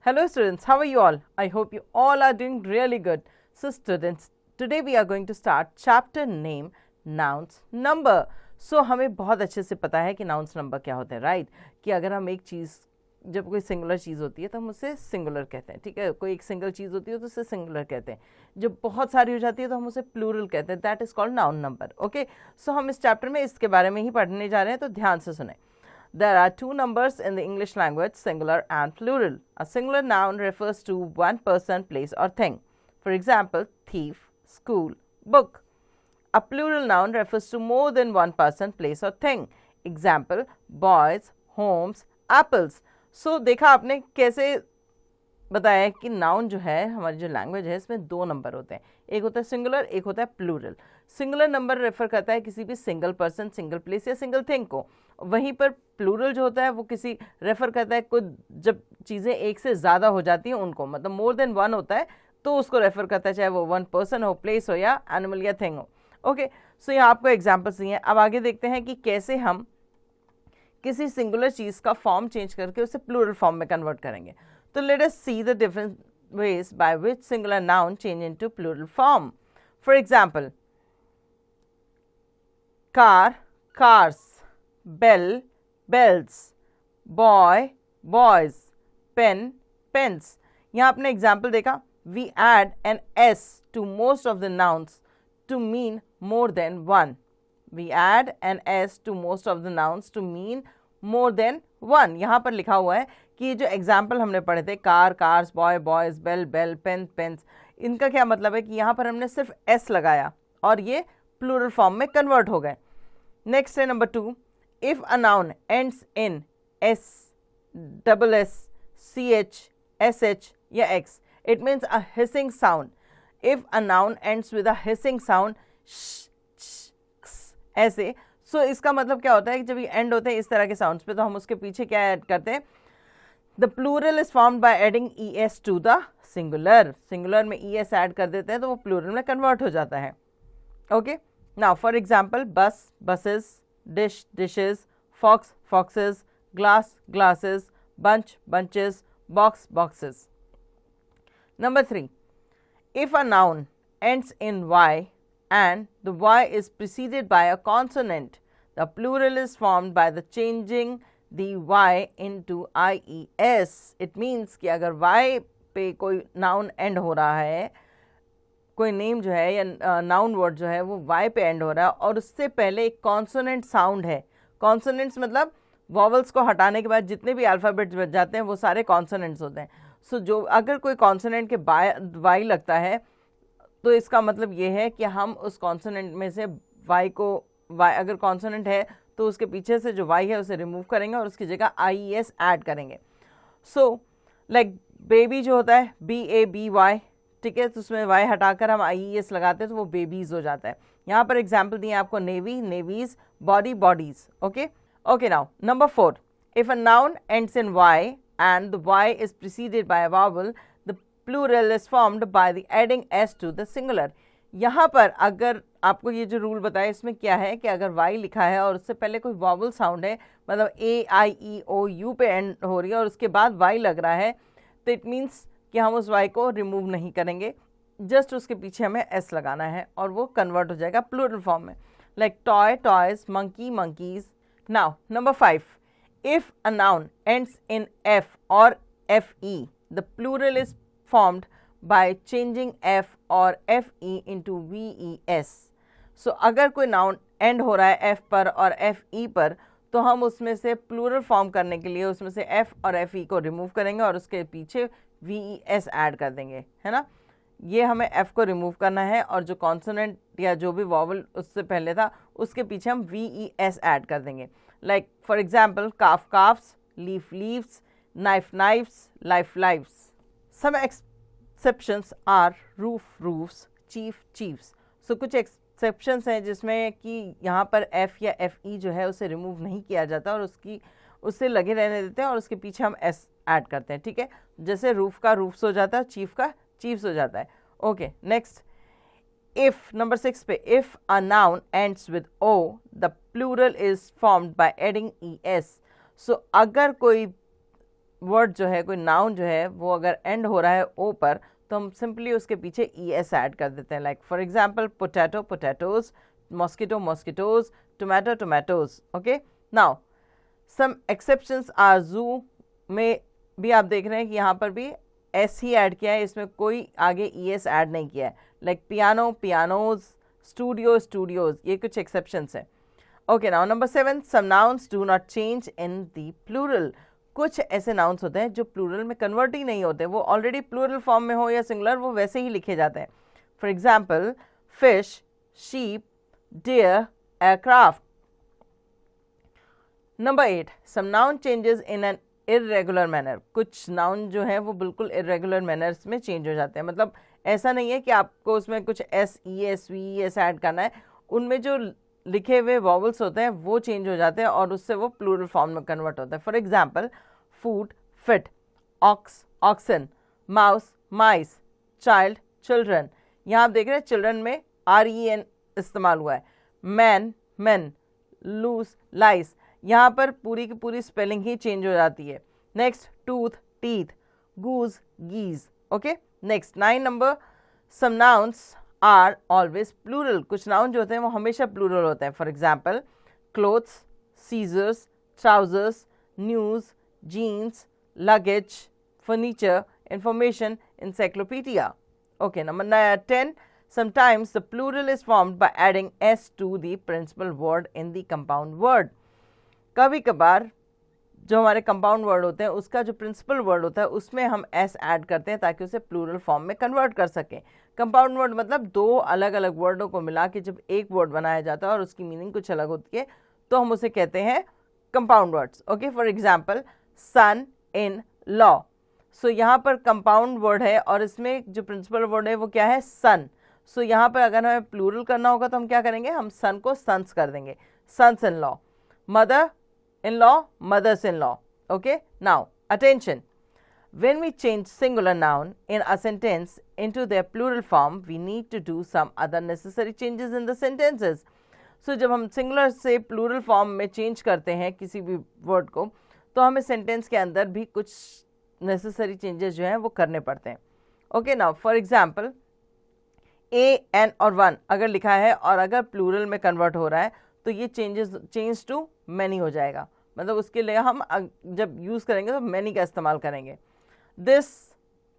Hello students, how are you all? I hope you all are doing really good. So students, today we are going to start chapter name nouns number. So हमें बहुत अच्छे से पता है कि nouns number क्या होते हैं, right? कि अगर हम एक चीज़, जब कोई सिंगुलर चीज़ होती है तो हम उसे सिंगुलर कहते हैं, ठीक है? कोई एक सिंगल चीज़ होती है तो उसे सिंगुलर कहते हैं. जब बहुत सारी हो जाती है तो हम उसे प्लूरल कहते हैं. That is called noun number. Okay, so हम इस चैप्टर में इसके बारे में ही पढ़ने जा रहे हैं, तो ध्यान से सुने. There are two numbers in the English language, singular and plural. A singular noun refers to one person, place or thing. For example, thief, school, book. A plural noun refers to more than one person, place or thing. Example, boys, homes, apples. So देखा आपने कैसे बताया है कि noun जो है, हमारी जो लैंग्वेज है, इसमें दो नंबर होते हैं. एक होता है सिंगुलर, एक होता है प्लूरल. सिंगुलर नंबर रेफर करता है किसी भी सिंगल पर्सन, सिंगल प्लेस या सिंगल थिंग को. वहीं पर प्लूरल जो होता है वो किसी रेफर करता है कोई, जब चीज़ें एक से ज़्यादा हो जाती हैं उनको, मतलब मोर देन वन होता है तो उसको रेफर करता है, चाहे वो वन पर्सन हो, प्लेस हो या एनिमल या थिंग हो. ओके, सो यहाँ आपको एग्जाम्पल्स दिए हैं. अब आगे देखते हैं कि कैसे हम किसी सिंगुलर चीज़ का फॉर्म चेंज करके उसे प्लूरल फॉर्म में कन्वर्ट करेंगे. तो let us see the different ways by which singular noun change into plural form. For example, car, cars, bell, bells, boy, boys, pen, pens. यहाँ आपने एग्जाम्पल देखा. We add an s to most of the nouns to mean more than one. We add an s to most of the nouns to mean more than one. यहाँ पर लिखा हुआ है कि जो एग्जाम्पल हमने पढ़े थे, car, cars, boy, boys, bell, bell, pen, pens, इनका क्या मतलब है कि यहाँ पर हमने सिर्फ एस लगाया और ये प्लूरल फॉर्म में कन्वर्ट हो गए. नेक्स्ट है number 2. If a noun ends in S, double S, C H, S H या X, it means a hissing sound. If a noun ends with a hissing sound, ऐसे, so इसका मतलब क्या होता है कि जब ये एंड होते हैं इस तरह के साउंड्स पे तो हम उसके पीछे क्या ऐड करते हैं. The plural is formed by adding E S to the singular. Singular में ई एस ऐड कर देते हैं तो वो प्लूरल में कन्वर्ट हो जाता है. Okay, now for example, bus, buses, dish, dishes, fox, foxes, glass, glasses, bunch, bunches, box, boxes. Number 3. If a noun ends in Y and the y is preceded by a consonant, the plural is formed by the changing the y into ies. It means कि अगर y पे कोई noun and हो रहा है, कोई name जो है या नाउन वर्ड जो है वो y पे एंड हो रहा है और उससे पहले एक कॉन्सोनेंट साउंड है. कॉन्सोनेंट्स मतलब वॉवल्स को हटाने के बाद जितने भी अल्फ़ाबेट्स बच जाते हैं वो सारे कॉन्सोनेंट्स होते हैं. सो जो अगर कोई कॉन्सोनेंट के y लगता है तो इसका मतलब ये है कि हम उस कॉन्सोनेंट में से y को, y अगर कॉन्सोनेंट है तो उसके पीछे से जो y है उसे रिमूव करेंगे और उसकी जगह IES ऐड करेंगे. सो लाइक बेबी जो होता है BABY, ठीक है, तो उसमें y हटाकर हम IES लगाते हैं तो वो बेबीज हो जाता है. यहाँ पर एग्जाम्पल दिए आपको, navy, navies, body, bodies. Okay okay, now number 4. If a noun ends in y and the y is preceded by a vowel, plural is formed by the adding S to the singular. यहाँ पर अगर आपको ये जो rule बताया इसमें क्या है कि अगर y लिखा है और उससे पहले कोई वॉवल साउंड है, मतलब AIEOU पे एंड हो रही है और उसके बाद y लग रहा है, तो इट मीन्स कि हम उस y को रिमूव नहीं करेंगे, जस्ट उसके पीछे हमें s लगाना है और वो कन्वर्ट हो जाएगा प्लूरल फॉर्म में. Like toy, toys, monkey, monkeys. Now number 5. If a noun ends in f और FE, the plural is formed by changing f or fe into ves. So अगर कोई नाउन एंड हो रहा है f पर और fe पर तो हम उसमें से प्लूरल फॉर्म करने के लिए उसमें से f और fe को रिमूव करेंगे और उसके पीछे ves ऐड कर देंगे, है ना. ये हमें f को रिमूव करना है और जो कॉन्सोनेंट या जो भी वॉवल उससे पहले था उसके पीछे हम ves ऐड कर देंगे. Like for example, calf, calfs, leaf, leaves, knife, knifes, life, lifes. Some exceptions are roof, roofs, chief, chiefs. So कुछ exceptions हैं जिसमें कि यहाँ पर f या fe जो है उसे रिमूव नहीं किया जाता और उससे लगे रहने देते हैं और उसके पीछे हम s ऐड करते हैं, ठीक है. जैसे रूफ का रूफ्स हो जाता है, चीफ का चीफ्स हो जाता है. Okay, next. इफ नंबर 6 पे, if a noun ends with o, the plural is formed by adding es. So अगर कोई वर्ड जो है, कोई नाउन जो है, वो अगर एंड हो रहा है ओ पर, तो हम सिंपली उसके पीछे ES ऐड कर देते हैं. Like for example potato potatoes, mosquito mosquitoes, tomato tomatoes. Okay, now some exceptions are. जू में भी आप देख रहे हैं कि यहाँ पर भी एस ही ऐड किया है, इसमें कोई आगे ES ऐड नहीं किया है. Like piano pianos, studio studios, ये कुछ एक्सेप्शंस है. Okay, now number 7, some nouns do not change in the plural. कुछ ऐसे नाउन्स होते हैं जो प्लूरल में कन्वर्ट ही नहीं होते, वो ऑलरेडी प्लूरल फॉर्म में हो या सिंगुलर, वो वैसे ही लिखे जाते हैं. For example fish, sheep, deer, aircraft. Number 8, some noun changes in an irregular manner. कुछ नाउन जो है वो बिल्कुल इरेगुलर मैनर्स में चेंज हो जाते हैं. मतलब ऐसा नहीं है कि आपको उसमें कुछ SES VES ऐड करना है, उनमें जो लिखे हुए वॉवल्स होते हैं वो चेंज हो जाते हैं और उससे वो प्लूरल फॉर्म में कन्वर्ट होता है. For example foot feet, ox oxen, mouse mice, child children. यहाँ आप देख रहे हैं चिल्ड्रन में REN इस्तेमाल हुआ है. मैन मेन, लूज लाइस, यहाँ पर पूरी की पूरी स्पेलिंग ही चेंज हो जाती है. Next tooth teeth, goose geese. Okay, next 9 number, some nouns are always plural. कुछ नाउन जो होते हैं वो हमेशा प्लूरल होते हैं. For example clothes, scissors, trousers, news, jeans, luggage, furniture, information, encyclopedia. Okay, number 10, sometimes the plural is formed by adding S to the principal word in the compound word. कभी कभार जो हमारे कंपाउंड वर्ड होते हैं उसका जो principal word होता है उसमें हम S ऐड करते हैं ताकि उसे प्लूरल फॉर्म में कन्वर्ट कर सकें. कंपाउंड वर्ड मतलब दो अलग अलग वर्डों को मिला के जब एक वर्ड बनाया जाता है और उसकी मीनिंग कुछ अलग होती है तो हम उसे कहते हैं compound words. Okay, for example son in law. So यहाँ पर कंपाउंड वर्ड है और इसमें जो प्रिंसिपल वर्ड है वो क्या है, सन. सो यहाँ पर अगर हमें प्लूरल करना होगा तो हम क्या करेंगे, हम सन को सन्स कर देंगे, sons in law. Mother in law, mothers in law. Okay, now attention, when we change singular noun in a sentence into their plural form, we need to do some other necessary changes in the sentences. So जब हम singular से plural form में change करते हैं किसी भी word को तो हमें sentence के अंदर भी कुछ necessary changes जो हैं वो करने पड़ते हैं. Okay, now for example a, n और 1 अगर लिखा है और अगर plural में convert हो रहा है तो ये change to many हो जाएगा. मतलब उसके लिए हम जब यूज़ करेंगे तो मैनी का इस्तेमाल करेंगे. This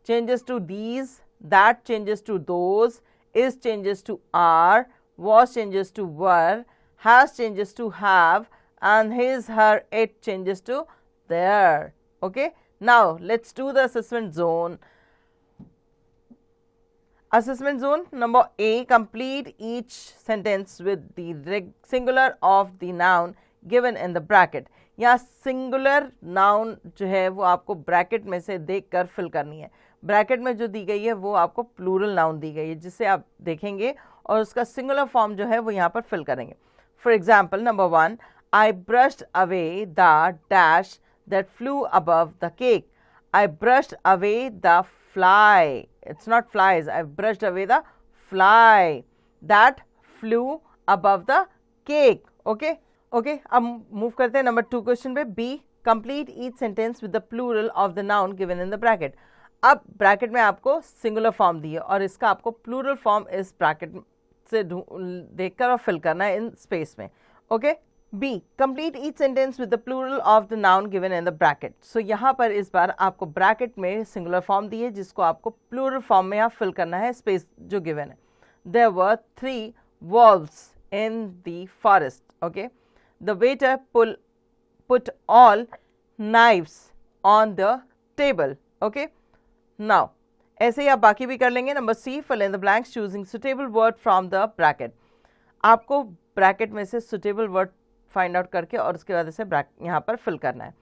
changes to these, that changes to those, is changes to are, was changes to were, has changes to have, and his her it changes to their. Okay, now let's do the assessment zone. Assessment zone number A, complete each sentence with the singular of the noun given in the bracket. यहाँ singular noun जो है वो आपको bracket में से देखकर fill करनी है. ब्रैकेट में जो दी गई है वो आपको प्लूरल नाउन दी गई है जिससे आप देखेंगे और उसका सिंगुलर फॉर्म जो है वो यहाँ पर फिल करेंगे. For example number 1, I brushed away the dash that flu above the cake. I brushed away the fly. It's not flies. I've brushed away the fly that flew above the cake. Okay. Okay. अब move करते हैं number 2 question पे. B, complete each sentence with the plural of the noun given in the bracket. अब bracket में आपको singular form दी है और इसका आपको प्लूरल फॉर्म इस ब्रैकेट से देखकर और फिल करना है इन स्पेस में. Okay. B, complete each sentence with the plural of the noun given in the bracket. So यहाँ पर इस बार आपको ब्रैकेट में सिंगुलर फॉर्म दी है जिसको आपको प्लूरल फॉर्म में यहाँ फिल करना है स्पेस जो गिवन है. There were 3 wolves in the forest. Okay. The waiter put all knives on the table. Okay. Now ऐसे ही आप बाकी भी कर लेंगे. Number C, fill in the blanks choosing suitable word from the bracket. आपको bracket में से suitable word फाइंड आउट करके और उसके बाद इसे यहाँ पर फिल करना है.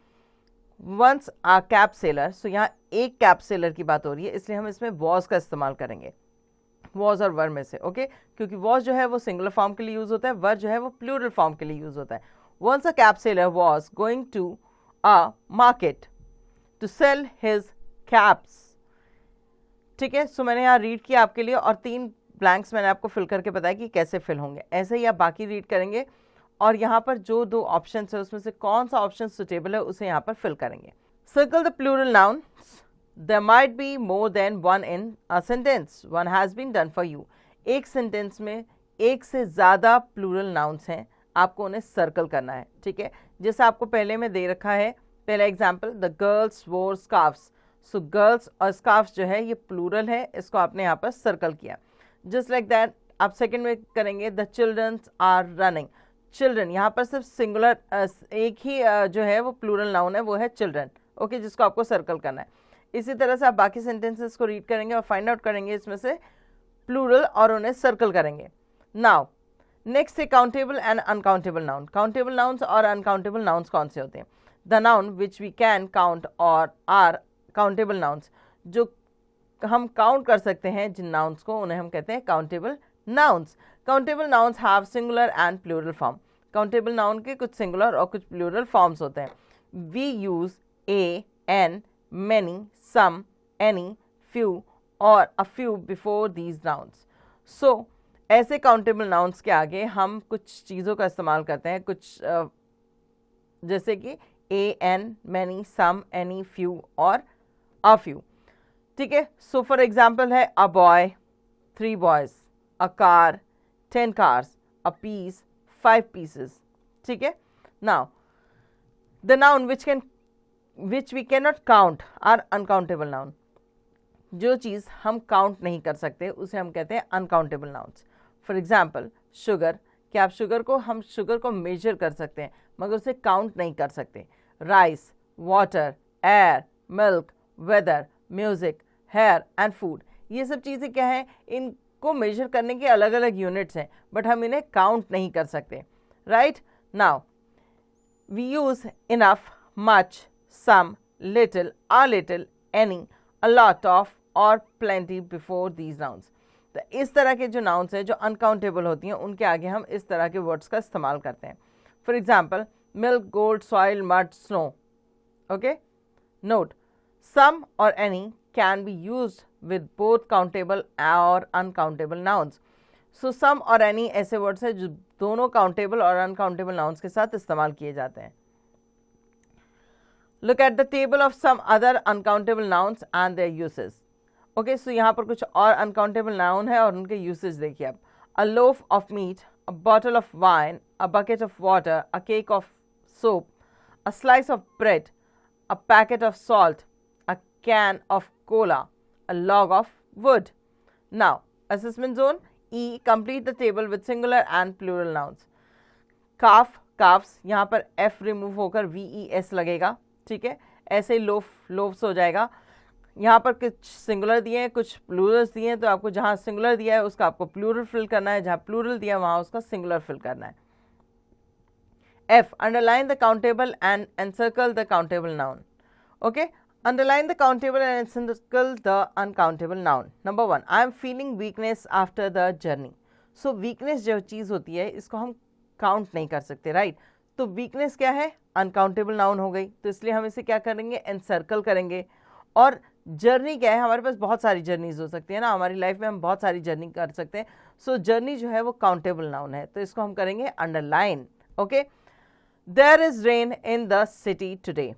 वंस आ कैप सेलर. सो यहाँ एक कैप सेलर की बात हो रही है इसलिए हम इसमें वॉज का इस्तेमाल करेंगे, वॉज और वर में से. ओके, क्योंकि वॉज जो है वो सिंगुलर फॉर्म के लिए यूज होता है, वर जो है वो प्लूरल फॉर्म के लिए यूज होता है. Once a cap seller was going to a market to sell his caps. ठीक है. सो मैंने यहाँ रीड किया आपके लिए और 3 ब्लैंक्स मैंने आपको फिल करके बताया कि कैसे फिल होंगे. ऐसे ही आप बाकी रीड करेंगे और यहाँ पर जो 2 ऑप्शन है उसमें से कौन सा ऑप्शन सुटेबल है उसे यहाँ पर फिल करेंगे. Circle the plural nouns. There might be more than one in a sentence. One has been done for you. एक सेंटेंस में एक से ज़्यादा प्लूरल नाउन्स हैं, आपको उन्हें सर्कल करना है, ठीक है। जैसे आपको पहले में दे रखा है, पहला एग्जाम्पल, द गर्ल्स वोर स्कार्फ्स। सो गर्ल्स और स्कार्फ्स जो है ये प्लूरल है, इसको आपने यहाँ पर सर्कल किया। जस्ट लाइक दैट आप सेकेंड में करेंगे, the childrens are running. Children, यहाँ पर सिर्फ सिंगुलर एक ही जो है वो प्लूरल नाउन है, वो है चिल्ड्रन, ओके, जिसको आपको सर्कल करना है। इसी तरह से आप बाकी सेंटेंसेस को रीड करेंगे और फाइंड आउट करेंगे इसमें से प्लूरल और उन्हें सर्कल करेंगे। नाउ नेक्स्ट है countable and uncountable noun. Countable nouns और अनकाउंटेबल नाउन्स कौन से होते हैं? The noun which we can count और आर काउंटेबल नाउन्स। जो हम काउंट कर सकते हैं जिन नाउन्स को, उन्हें हम कहते हैं countable nouns. Countable nouns have singular and plural form. Countable noun के कुछ सिंगुलर और कुछ प्लूरल फॉर्म्स होते हैं। We use a, an, many, some, any, few or a few before these nouns. So ऐसे काउंटेबल नाउन्स के आगे हम कुछ चीज़ों का इस्तेमाल करते हैं, कुछ जैसे कि a, an, many, some, any, few और अ फ्यू, ठीक है। सो फॉर एग्जाम्पल है a boy, 3 boys, a car, 10 cars, a piece, 5 pieces, ठीक है। Now the noun which we cannot count are uncountable noun. जो चीज़ हम काउंट नहीं कर सकते उसे हम कहते हैं uncountable nouns. For example sugar, क्या आप हम शुगर को मेजर कर सकते हैं मगर उसे काउंट नहीं कर सकते। Rice, water, air, milk, weather, music, hair and food, ये सब चीज़ें क्या हैं, इनको मेजर करने के अलग अलग यूनिट्स हैं बट हम इन्हें काउंट नहीं कर सकते, right. Now we use enough, much, some, little, a little, any, a lot of और plenty before these nouns. तो इस तरह के जो nouns हैं जो अनकाउंटेबल होती हैं उनके आगे हम इस तरह के वर्ड्स का इस्तेमाल करते हैं। For example milk, gold, soil, mud, snow, okay. Note, some और any can be used with both countable और uncountable nouns. So some और any ऐसे वर्ड्स हैं जो दोनों काउंटेबल और अनकाउंटेबल nouns के साथ इस्तेमाल किए जाते हैं। Look at the table of some other uncountable nouns and their uses. Okay, so यहाँ पर कुछ और uncountable noun है और उनके uses देखिए आप। A loaf of meat, a bottle of wine, a bucket of water, a cake of soap, a slice of bread, a packet of salt, a can of cola, a log of wood. Now, assessment zone E. Complete the table with singular and plural nouns. Calf, calves, यहाँ पर F remove होकर VES लगेगा, ठीक है। ऐसे ही लोफ्स हो जाएगा। यहाँ पर कुछ सिंगुलर दिए हैं, कुछ प्लूरल्स दिए हैं, तो आपको जहाँ सिंगुलर दिया है उसका आपको प्लूरल फिल करना है, जहाँ प्लूरल दिया है वहाँ उसका सिंगुलर फिल करना है। F. Underline the countable and encircle the countable noun. Okay, underline the countable and encircle the uncountable noun. Number 1, I am feeling weakness after the journey. So weakness जो चीज़ होती है इसको हम काउंट नहीं कर सकते, राइट। तो वीकनेस क्या है, अनकाउंटेबल नाउन हो गई, तो इसलिए हम इसे क्या करेंगे, एनसर्कल करेंगे। और जर्नी क्या है, हमारे पास बहुत सारी जर्नीज हो सकती है ना, हमारी लाइफ में हम बहुत सारी जर्नी कर सकते हैं। सो जर्नी जो है वो काउंटेबल नाउन है, तो इसको हम करेंगे underline, okay. There is rain in the city today,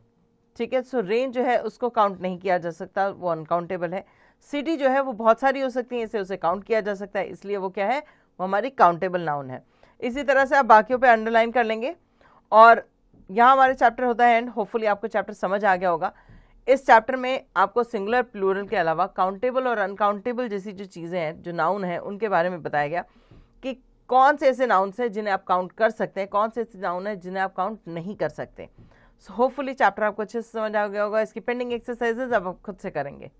ठीक है। सो रेन जो है उसको काउंट नहीं किया जा सकता, वो अनकाउंटेबल है। सिटी जो है वो बहुत सारी हो सकती है, इसे उसे काउंट किया जा सकता है, इसलिए वो क्या है, वो हमारी काउंटेबल नाउन है। इसी तरह से आप बाकियों पे अंडरलाइन कर लेंगे। और यहाँ हमारे चैप्टर होता है एंड। होपफुली आपको चैप्टर समझ आ गया होगा। इस चैप्टर में आपको सिंगुलर प्लूरल के अलावा काउंटेबल और अनकाउंटेबल जैसी जो चीज़ें हैं, जो नाउन हैं, उनके बारे में बताया गया कि कौन से ऐसे नाउन्स हैं जिन्हें आप काउंट कर सकते हैं, कौन से ऐसे नाउन हैं जिन्हें आप काउंट नहीं कर सकते। सो होपफुली चैप्टर आपको अच्छे से समझ आ गया होगा। इसकी पेंडिंग एक्सरसाइजेज अब आप खुद से करेंगे।